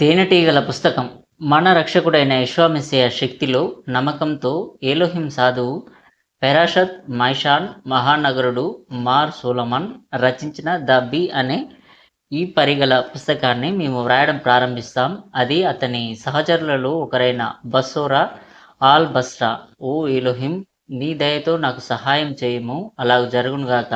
తేనెటీగల పుస్తకం. మన రక్షకుడైన యెషువా మెస్సీయ శక్తిలో నమ్మకంతో ఎలోహిం సాధువు పెరాషత్ మైషాన్ మహానగరుడు మార్ సోలమన్ రచించిన ద బీ అనే ఈ పరిగల పుస్తకాన్ని మేము వ్రాయడం ప్రారంభిస్తాం. అది అతని సహచరులలో ఒకరైన బస్సోరా ఆల్ బస్రా. ఓ ఎలోహిం, నీ దయతో నాకు సహాయం చేయము, అలాగ జరుగునుగాక.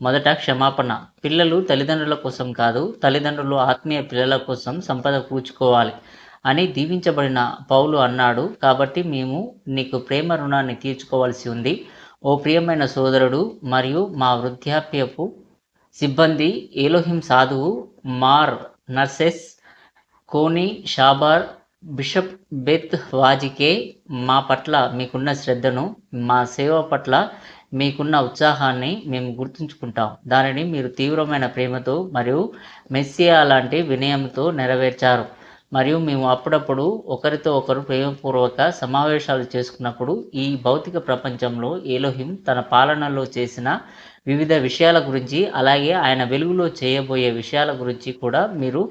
మొదట క్షమాపణ. పిల్లలు తల్లిదండ్రుల కోసం కాదు, తల్లిదండ్రులు ఆత్మీయ పిల్లల కోసం సంపద కూర్చుకోవాలి అని దీవించబడిన పౌలు అన్నాడు. కాబట్టి మేము నీకు ప్రేమ రుణాన్ని తీర్చుకోవాల్సి ఉంది. ఓ ప్రియమైన సోదరుడు మరియు మా వృద్ధాప్యపు సిబ్బంది ఎలోహిం సాధువు మార్ నర్సెస్ కోని షాబార్ బిషప్ బెత్ వాజికే, మా పట్ల మీకున్న శ్రద్ధను, మా సేవ పట్ల మీకున్న ఉత్సాహాన్ని మేము గుర్తుంచుకుంటాం. దానిని మీరు తీవ్రమైన ప్రేమతో మరియు మెస్సియా లాంటి వినయంతో నెరవేర్చారు. మరియు మేము అప్పుడప్పుడు ఒకరితో ఒకరు ప్రేమపూర్వక సమావేశాలు చేసుకున్నప్పుడు ఈ భౌతిక ప్రపంచంలో ఎలోహిం తన పాలనలో చేసిన వివిధ విషయాల గురించి, అలాగే ఆయన వెలుగులో చేయబోయే విషయాల గురించి కూడా మీరు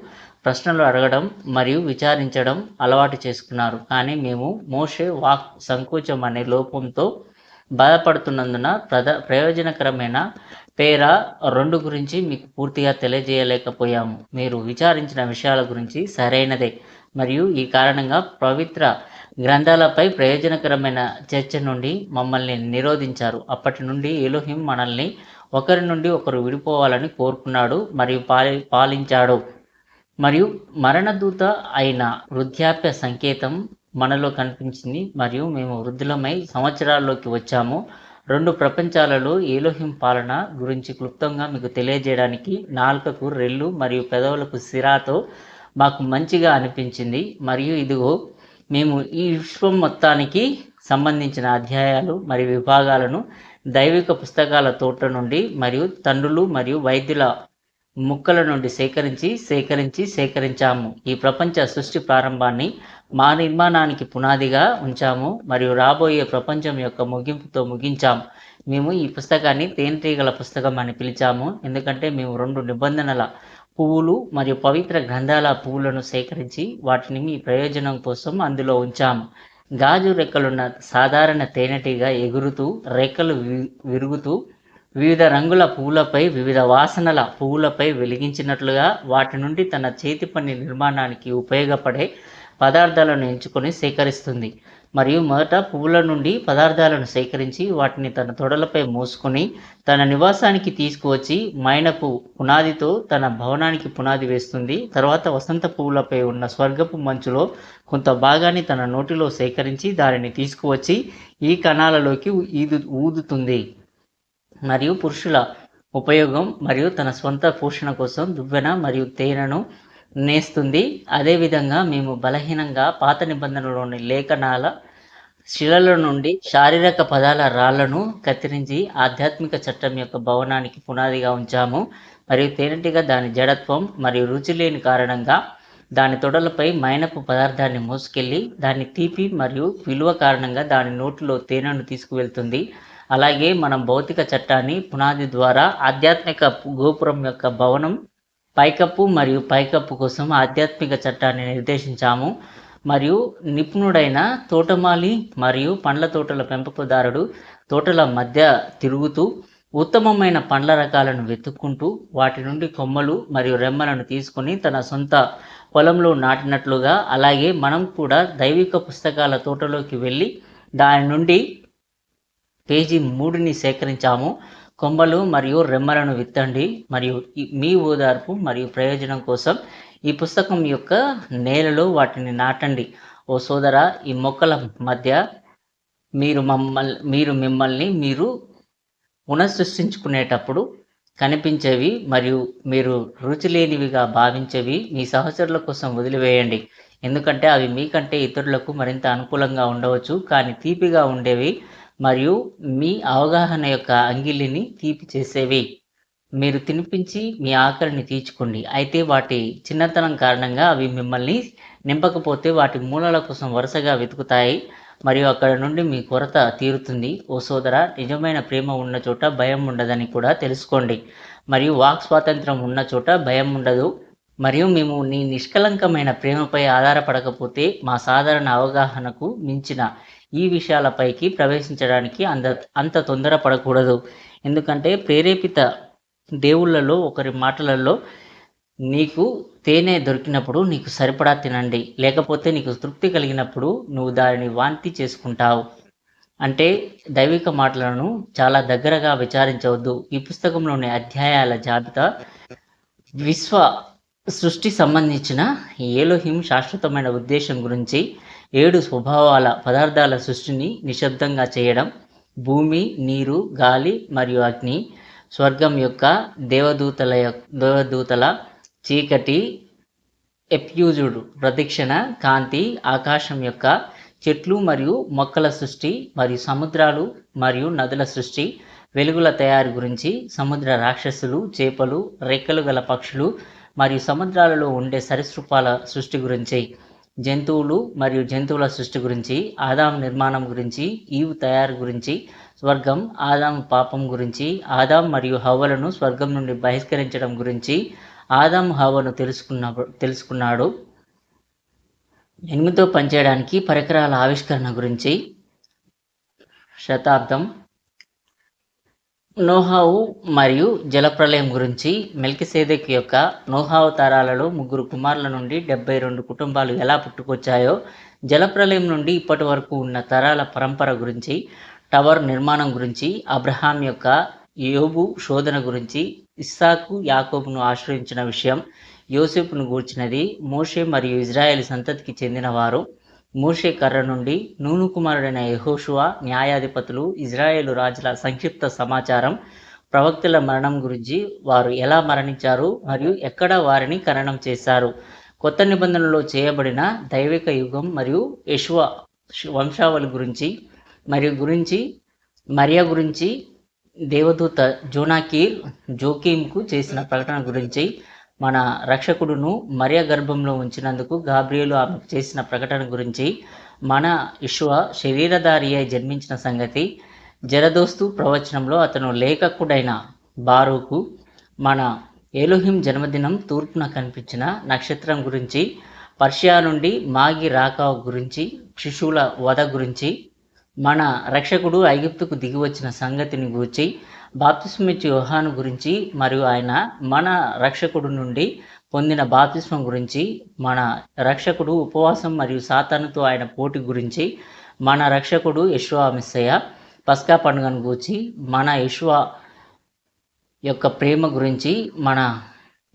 ప్రశ్నలు అడగడం మరియు విచారించడం అలవాటు చేసుకున్నారు. కానీ మేము మోషే వాక్ సంకోచం అనే లోపంతో బాధపడుతున్నందున ప్రయోజనకరమైన పేరా 2 గురించి మీకు పూర్తిగా తెలియజేయలేకపోయాము. మీరు విచారించిన విషయాల గురించి సరైనదే, మరియు ఈ కారణంగా పవిత్ర గ్రంథాలపై ప్రయోజనకరమైన చర్చ నుండి మమ్మల్ని నిరోధించారు. అప్పటి నుండి ఎలోహిం మనల్ని ఒకరి నుండి ఒకరు విడిపోవాలని కోరుకున్నాడు మరియు పాలించాడు. మరియు మరణదూత అయిన వృద్ధాప్య సంకేతం మనలో కనిపించింది మరియు మేము వృద్ధులమై సంవత్సరాల్లోకి వచ్చాము. 2 ప్రపంచాలలో ఎలోహిం పాలన గురించి క్లుప్తంగా మీకు తెలియజేయడానికి నాలుకకు రెల్లు మరియు పెదవులకు సిరాతో మాకు మంచిగా అనిపించింది. మరియు ఇదిగో, మేము ఈ విశ్వం మొత్తానికి సంబంధించిన అధ్యాయాలు మరియు విభాగాలను దైవిక పుస్తకాల తోట నుండి మరియు తండ్రులు మరియు వైద్యుల ముక్కల నుండి సేకరించాము. ఈ ప్రపంచ సృష్టి ప్రారంభాన్ని మా నిర్మాణానికి పునాదిగా ఉంచాము మరియు రాబోయే ప్రపంచం యొక్క ముగింపుతో ముగించాము. మేము ఈ పుస్తకాన్ని తేనెటీగల పుస్తకం అని పిలిచాము, ఎందుకంటే మేము 2 నిబంధనల పువ్వులు మరియు పవిత్ర గ్రంథాల పువ్వులను సేకరించి వాటిని మీ ప్రయోజనం కోసం అందులో ఉంచాము. గాజు రెక్కలున్న సాధారణ తేనెటీగ ఎగురుతూ, రెక్కలు విరుగుతూ వివిధ రంగుల పువ్వులపై, వివిధ వాసనల పువ్వులపై వెలిగించినట్లుగా వాటి నుండి తన చేతి పని నిర్మాణానికి ఉపయోగపడే పదార్థాలను ఎంచుకొని సేకరిస్తుంది. మరియు మొదట పువ్వుల నుండి పదార్థాలను సేకరించి వాటిని తన తొడలపై మోసుకొని తన నివాసానికి తీసుకువచ్చి మైనపు పునాదితో తన భవనానికి పునాది వేస్తుంది. తర్వాత వసంత పువ్వులపై ఉన్న స్వర్గపు మంచులో కొంత భాగాన్ని తన నోటిలో సేకరించి దానిని తీసుకువచ్చి ఈ కణాలలోకి ఊదుతుంది. మరియు పురుషుల ఉపయోగం మరియు తన స్వంత పోషణ కోసం దువ్వెన మరియు తేనెను నేస్తుంది. అదేవిధంగా మేము బలహీనంగా పాత నిబంధనలోని లేఖనాల శిలల నుండి శారీరక పదాల రాళ్లను కత్తిరించి ఆధ్యాత్మిక చట్టం యొక్క భవనానికి పునాదిగా ఉంచాము. మరియు తేనెటీగ దాని జడత్వం మరియు రుచి లేని కారణంగా దాని తొడలపై మైనపు పదార్థాన్ని మోసుకెళ్ళి దాని తీపి మరియు విలువ కారణంగా దాని నోటిలో తేనెను తీసుకువెళ్తుంది. అలాగే మనం భౌతిక చట్టాన్ని పునాది ద్వారా ఆధ్యాత్మిక గోపురం యొక్క భవనం పైకప్పు మరియు పైకప్పు కోసం ఆధ్యాత్మిక చట్టాన్ని నిర్దేశించాము. మరియు నిపుణుడైన తోటమాలి మరియు పండ్ల తోటల పెంపకదారుడు తోటల మధ్య తిరుగుతూ ఉత్తమమైన పండ్ల రకాలను వెతుక్కుంటూ వాటి నుండి కొమ్మలు మరియు రెమ్మలను తీసుకుని తన సొంత పొలంలో నాటినట్లుగా, అలాగే మనం కూడా దైవిక పుస్తకాల తోటలోకి వెళ్ళి దాని నుండి పేజీ 3ని సేకరించాము. కొమ్మలు మరియు రెమ్మలను విత్తండి మరియు మీ ఓదార్పు మరియు ప్రయోజనం కోసం ఈ పుస్తకం యొక్క నేలలో వాటిని నాటండి. ఓ సోదరా, ఈ మొక్కల మధ్య మీరు మిమ్మల్ని మీరు పునఃసృష్టించుకునేటప్పుడు కనిపించేవి మరియు మీరు రుచి లేనివిగా భావించేవి మీ సహచరుల కోసం వదిలివేయండి, ఎందుకంటే అవి మీకంటే ఇతరులకు మరింత అనుకూలంగా ఉండవచ్చు. కానీ తీపిగా ఉండేవి మరియు మీ అవగాహన యొక్క అంగిలిని తీపి చేసేవి. మీరు తినిపించి మీ ఆకలిని తీర్చుకోండి, అయితే వాటి చిన్నతనం కారణంగా అవి మిమ్మల్ని నింపకపోతే వాటి మూలాల కోసం వరుసగా వెతుకుతాయి మరియు అక్కడ నుండి మీ కొరత తీరుతుంది. ఓ సోదరా, నిజమైన ప్రేమ ఉన్న చోట భయం ఉండదని కూడా తెలుసుకోండి, మరియు వాక్ స్వాతంత్రం ఉన్న చోట భయం ఉండదు. మరియు మేము నీ నిష్కలంకమైన ప్రేమపై ఆధారపడకపోతే మా సాధారణ అవగాహనకు మించిన ఈ విషయాలపైకి ప్రవేశించడానికి అంత తొందరపడకూడదు. ఎందుకంటే ప్రేరేపిత దేవుళ్ళలో ఒకరి మాటలలో నీకు తేనె దొరికినప్పుడు నీకు సరిపడా తినండి, లేకపోతే నీకు తృప్తి కలిగినప్పుడు నువ్వు దానిని వాంతి చేసుకుంటావు. అంటే దైవిక మాటలను చాలా దగ్గరగా విచారించవద్దు. ఈ పుస్తకంలోని అధ్యాయాల జాబితా విశ్వ సృష్టి సంబంధించిన ఏలోహిం శాశ్వతమైన ఉద్దేశం గురించి, 7 స్వభావాల పదార్థాల సృష్టిని నిశ్శబ్దంగా చేయడం, భూమి, నీరు, గాలి మరియు అగ్ని, స్వర్గం యొక్క దేవదూతల చీకటి, ఎఫ్యూజుడు ప్రదక్షిణ, కాంతి, ఆకాశం యొక్క చెట్లు మరియు మొక్కల సృష్టి మరియు సముద్రాలు మరియు నదుల సృష్టి, వెలుగుల తయారీ గురించి, సముద్ర రాక్షసులు, చేపలు, రెక్కలు గల పక్షులు మరియు సముద్రాలలో ఉండే సరీసృపాల సృష్టి గురించి, జంతువులు మరియు జంతువుల సృష్టి గురించి, ఆదాము నిర్మాణం గురించి, ఈవు తయారు గురించి, స్వర్గం, ఆదాము పాపం గురించి, ఆదాం మరియు హవ్వలను స్వర్గం నుండి బహిష్కరించడం గురించి, ఆదాము హవ్వను తెలుసుకున్నాడు, ఎనిమిదితో పనిచేయడానికి పరికరాల ఆవిష్కరణ గురించి, శతాబ్దం, నోహావు మరియు జలప్రలయం గురించి, మెల్కిసెదెకు యొక్క నోహావు తరాలలో 3 కుమారుల నుండి 72 కుటుంబాలు ఎలా పుట్టుకొచ్చాయో, జలప్రలయం నుండి ఇప్పటి వరకు ఉన్న తరాల పరంపర గురించి, టవర్ నిర్మాణం గురించి, అబ్రహాం యొక్క యోబు శోధన గురించి, ఇస్సాకు యాకోబును ఆశ్రయించిన విషయం, యోసేపును గూర్చినది, మోషే మరియు ఇజ్రాయేల్ సంతతికి చెందినవారు, మోషే కర్ర నుండి, నూను కుమారుడైన యెహోషువ, న్యాయాధిపతులు, ఇజ్రాయేలు రాజుల సంక్షిప్త సమాచారం, ప్రవక్తల మరణం గురించి, వారు ఎలా మరణించారు మరియు ఎక్కడ వారిని ఖననం చేశారు, కొత్త నిబంధనలో చేయబడిన దైవిక యుగం మరియు యెషువ వంశావళి గురించి మరియా గురించి, దేవదూత జోకీంకు చేసిన ప్రకటన గురించి, మన రక్షకుడును మరియ గర్భంలో ఉంచినందుకు గాబ్రియేలు ఆమెకు చేసిన ప్రకటన గురించి, మన యెషువ శరీరధారి అయి జన్మించిన సంగతి, జరదోస్తు ప్రవచనంలో అతను లేఖకుడైన బారూకు, మన ఏలోహిం జన్మదినం తూర్పున కనిపించిన నక్షత్రం గురించి, పర్షియా నుండి మాగి రాక గురించి, శిశువుల వధ గురించి, మన రక్షకుడు ఐగుప్తుకు దిగి వచ్చిన సంగతిని గూర్చి, బాప్తిస్మిచ్చు యోహాను గురించి మరియు ఆయన మన రక్షకుడు నుండి పొందిన బాప్తిస్మం గురించి, మన రక్షకుడు ఉపవాసం మరియు సాతానుతో ఆయన పోటీ గురించి, మన రక్షకుడు యెషువా మెస్సయ్య పస్కా పండుగను గూర్చి, మన యెషువా యొక్క ప్రేమ గురించి, మన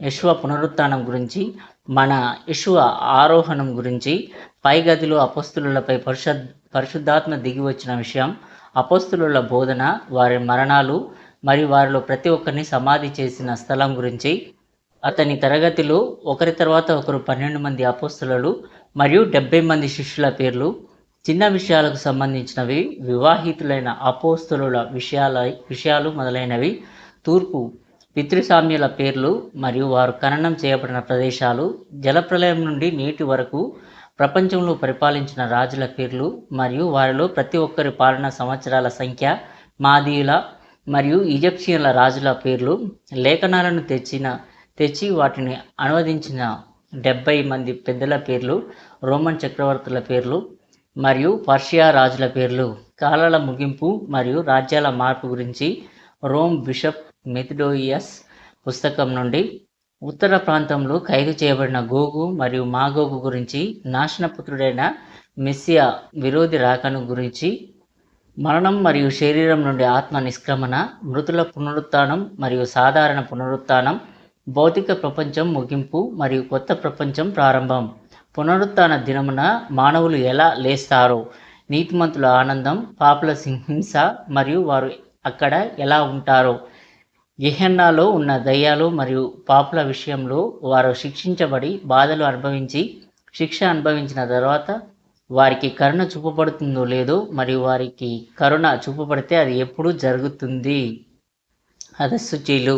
యెషువా పునరుత్థానం గురించి, మన యెషువా ఆరోహణం గురించి, పై గదిలో అపొస్తలులపై పరిశుద్ధాత్మ దిగి వచ్చిన విషయం, అపొస్తలుల బోధన, వారి మరణాలు మరియు వారిలో ప్రతి ఒక్కరిని సమాధి చేసిన స్థలం గురించి, అతని తరగతిలో ఒకరి తర్వాత ఒకరు 12 మంది అపొస్తలులు మరియు 70 మంది శిష్యుల పేర్లు, చిన్న విషయాలకు సంబంధించినవి, వివాహితులైన అపొస్తలుల విషయాలు మొదలైనవి, తూర్పు పితృసామ్యుల పేర్లు మరియు వారు ఖననం చేయబడిన ప్రదేశాలు, జలప్రలయం నుండి నేటి వరకు ప్రపంచంలో పరిపాలించిన రాజుల పేర్లు మరియు వారిలో ప్రతి ఒక్కరి పాలన సంవత్సరాల సంఖ్య, మాదీయుల మరియు ఈజిప్షియన్ల రాజుల పేర్లు, లేఖనాలను తెచ్చి వాటిని అనువదించిన 70 మంది పెద్దల పేర్లు, రోమన్ చక్రవర్తుల పేర్లు మరియు పర్షియా రాజుల పేర్లు, కాలాల ముగింపు మరియు రాజ్యాల మార్పు గురించి, రోమ్ బిషప్ మెథిడోయియస్ పుస్తకం నుండి, ఉత్తర ప్రాంతంలో ఖైదు చేయబడిన గోగు మరియు మాగోగు గురించి, నాశనపుత్రుడైన మెస్సియా విరోధి రాకను గురించి, మరణం మరియు శరీరం నుండి ఆత్మ నిష్క్రమణ, మృతుల పునరుత్థానం మరియు సాధారణ పునరుత్థానం, భౌతిక ప్రపంచం ముగింపు మరియు కొత్త ప్రపంచం ప్రారంభం, పునరుత్థాన దినమున మానవులు ఎలా లేస్తారో, నీతిమంతుల ఆనందం, పాపుల హింస మరియు వారు అక్కడ ఎలా ఉంటారో, గెహెన్నాలో ఉన్న దయ్యాలు మరియు పాపుల విషయంలో వారు శిక్షించబడి బాధలు అనుభవించి శిక్ష అనుభవించిన తర్వాత వారికి కరుణ చూపబడుతుందో లేదో మరియు వారికి కరుణ చూపబడితే అది ఎప్పుడు జరుగుతుంది. అదస్సుచీలు